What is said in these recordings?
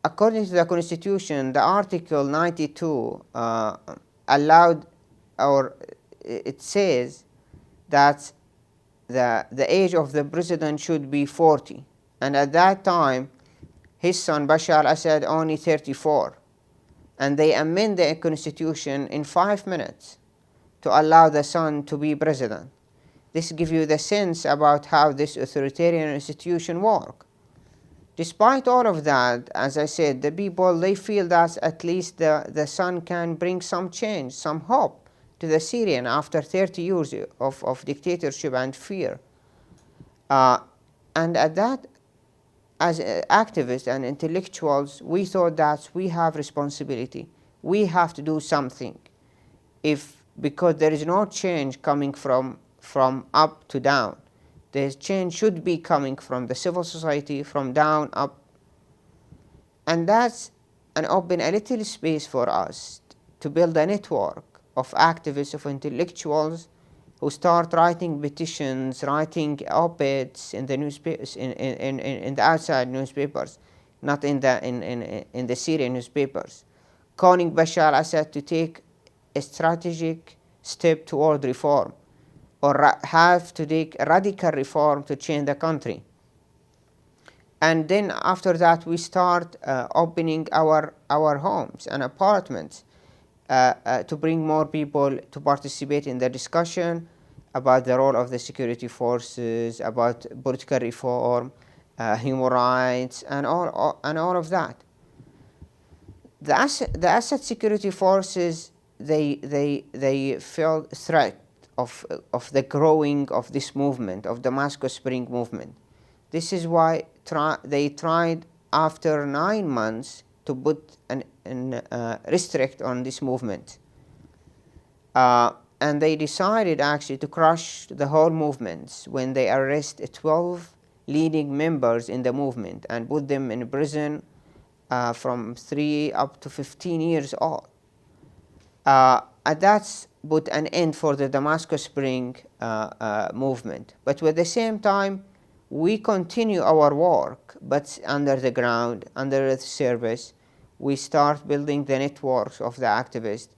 according to the Constitution, the Article 92 allowed, or it says that the age of the president should be 40, and at that time his son Bashar al-Assad only 34, and they amend the Constitution in 5 minutes to allow the son to be president. This gives you the sense about how this authoritarian institution works. Despite all of that, as I said, the people, they feel that at least the son can bring some change, some hope to the Syrian after 30 years of dictatorship and fear. And at that, as activists and intellectuals, we thought that we have responsibility. We have to do something, because there is no change coming from up to down. The change should be coming from the civil society, from down up. And that's open a little space for us to build a network of activists, of intellectuals who start writing petitions, writing op-eds in the newspapers, in the outside newspapers, not in the Syrian newspapers, calling Bashar al-Assad to take a strategic step toward reform, or have to take a radical reform to change the country. And then after that, we start opening our homes and apartments to bring more people to participate in the discussion about the role of the security forces, about political reform, human rights, and all of that. The Assad security forces, they felt threat of the growing of this movement, of Damascus Spring movement. This is why they tried after 9 months to put restrict on this movement. And they decided actually to crush the whole movement when they arrest 12 leading members in the movement and put them in prison from 3 up to 15 years old. And that's put an end for the Damascus Spring movement. But at the same time, we continue our work, but under the ground, under the surface. We start building the networks of the activists.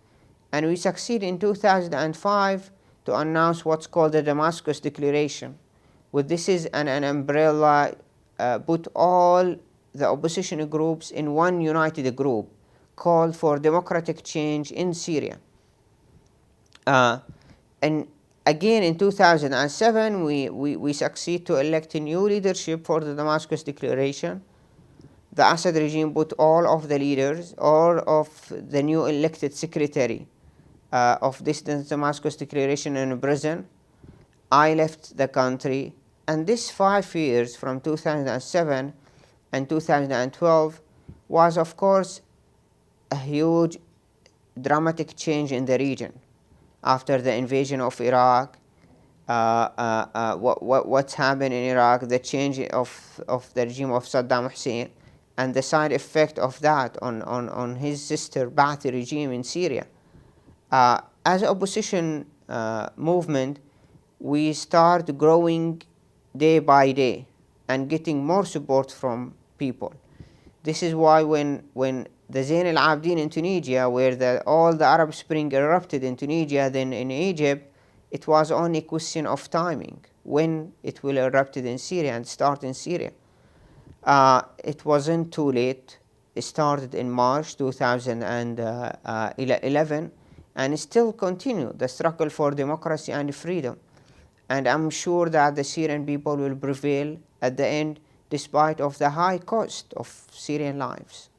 And we succeed in 2005 to announce what's called the Damascus Declaration. This is an umbrella, put all the opposition groups in one united group, called for democratic change in Syria. And again in 2007, we succeed to elect a new leadership for the Damascus Declaration. The Assad regime put all of the leaders, all of the new elected secretary of this Damascus Declaration in prison. I left the country, and this 5 years from 2007 and 2012 was, of course, a huge dramatic change in the region. After the invasion of Iraq, what's happened in Iraq, the change of the regime of Saddam Hussein, and the side effect of that on his sister Ba'athi regime in Syria. As an opposition movement, we start growing day by day and getting more support from people. This is why when the Zain al-Abidin in Tunisia, where all the Arab Spring erupted in Tunisia, then in Egypt, it was only a question of timing when it will erupt in Syria and start in Syria. It wasn't too late. It started in March 2011 and it still continues the struggle for democracy and freedom. And I'm sure that the Syrian people will prevail at the end, despite of the high cost of Syrian lives.